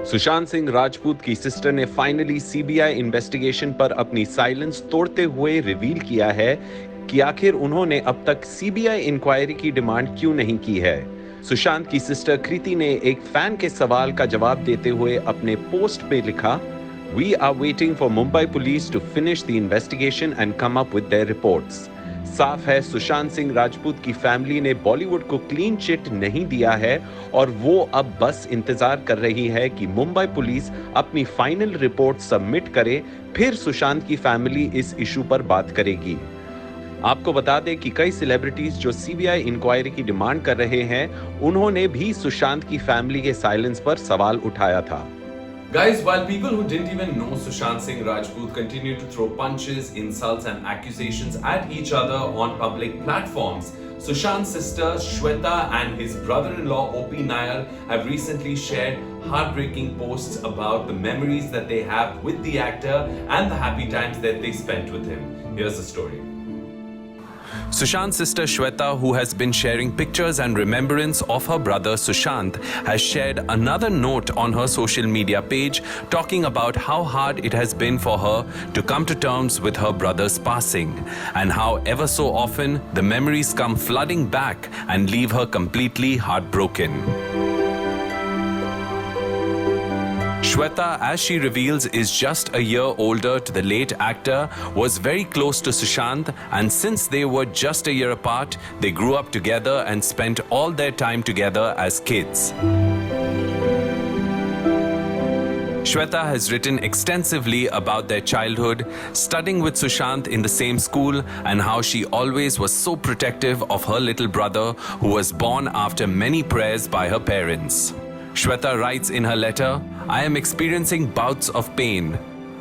सुशांत सिंह राजपूत की सिस्टर ने finally CBI investigation पर अपनी साइलेंस तोड़ते हुए रिवील किया है कि आखिर उन्होंने अब तक सीबीआई इंक्वायरी की डिमांड क्यों नहीं की है। सुशांत की सिस्टर कृति ने एक फैन के सवाल का जवाब देते हुए अपने पोस्ट पे लिखा, "We are waiting for Mumbai police to finish the investigation and come up with their reports." साफ है सुशांत सिंह राजपूत की फैमिली ने बॉलीवुड को क्लीन चिट नहीं दिया है और वो अब बस इंतजार कर रही है कि मुंबई पुलिस अपनी फाइनल रिपोर्ट सबमिट करे, फिर सुशांत की फैमिली इस इशू पर बात करेगी। आपको बता दें कि कई सेलिब्रिटीज जो सीबीआई इंक्वायरी की डिमांड कर रहे हैं, उन्होंने भी सुशांत की फैमिली के साइलेंस पर सवाल उठाया था। Guys, while people who didn't even know Sushant Singh Rajput continue to throw punches, insults and accusations at each other on public platforms, Sushant's sister Shweta and his brother-in-law OP Nair have recently shared heartbreaking posts about the memories that they have with the actor and the happy times that they spent with him. Here's the story. Sushant's sister Shweta, who has been sharing pictures and remembrance of her brother Sushant, has shared another note on her social media page talking about how hard it has been for her to come to terms with her brother's passing and how ever so often the memories come flooding back and leave her completely heartbroken. Shweta, as she reveals, is just a year older to the late actor, was very close to Sushant, and since they were just a year apart, they grew up together and spent all their time together as kids. Shweta has written extensively about their childhood, studying with Sushant in the same school, and how she always was so protective of her little brother who was born after many prayers by her parents. Shweta writes in her letter, "I am experiencing bouts of pain.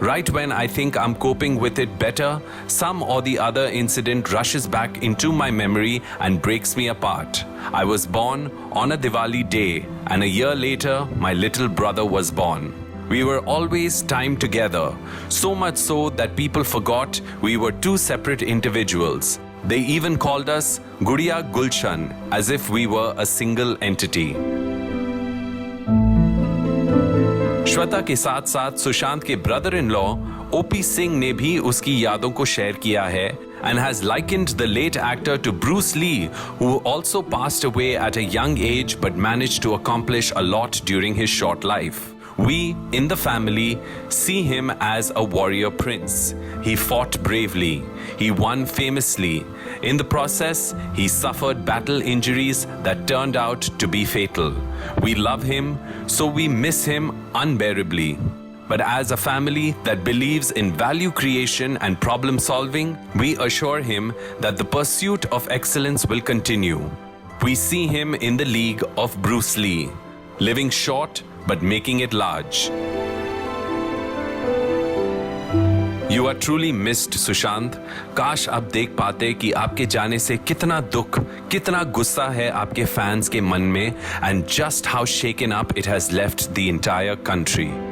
Right when I think I'm coping with it better, some or the other incident rushes back into my memory and breaks me apart. I was born on a Diwali day, and a year later, my little brother was born. We were always time together, so much so that people forgot we were two separate individuals. They even called us Gudiya Gulshan, as if we were a single entity." Shweta के साथ साथ सुशांत के brother in law OP Singh ने भी उसकी यादों को share किया है and has likened the late actor to Bruce Lee, who also passed away at a young age but managed to accomplish a lot during his short life. We, in the family, see him as a warrior prince. He fought bravely. He won famously. In the process, he suffered battle injuries that turned out to be fatal. We love him, so we miss him unbearably. But as a family that believes in value creation and problem solving, we assure him that the pursuit of excellence will continue. We see him in the league of Bruce Lee, living short but making it large. You are truly missed, Sushant. काश आप देख पाते कि आपके जाने से कितना दुख, कितना गुस्सा है आपके फैंस के मन में, and just how shaken up it has left the entire country.